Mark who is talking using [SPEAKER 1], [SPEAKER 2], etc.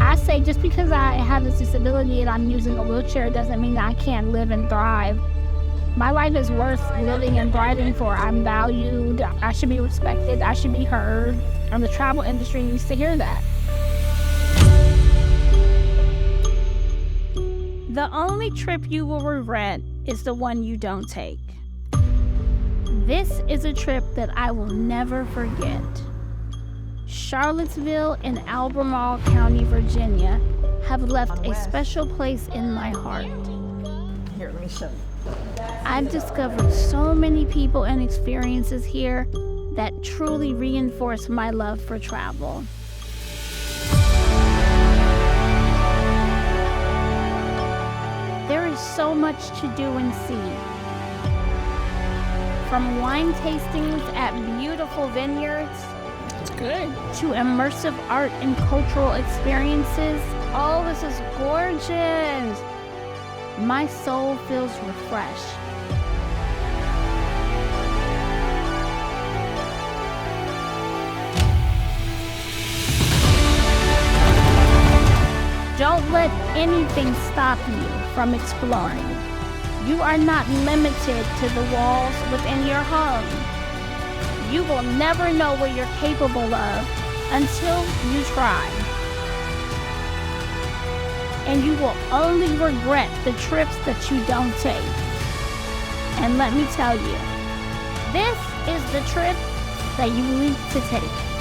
[SPEAKER 1] I say just because I have this disability and I'm using a wheelchair doesn't mean that I can't live and thrive. My life is worth living and thriving for. I'm valued. I should be respected. I should be heard. And the travel industry needs to hear that.
[SPEAKER 2] The only trip you will regret is the one you don't take. This is a trip that I will never forget. Charlottesville and Albemarle County, Virginia have left a special place in my heart.
[SPEAKER 3] Here, let me show you.
[SPEAKER 2] I've discovered so many people and experiences here that truly reinforce my love for travel. There is so much to do and see. From wine tastings at beautiful vineyards to immersive art and cultural experiences. Oh, this is gorgeous. My soul feels refreshed. Don't let anything stop you from exploring. You are not limited to the walls within your home. You will never know what you're capable of until you try. And you will only regret the trips that you don't take. And let me tell you, this is the trip that you need to take.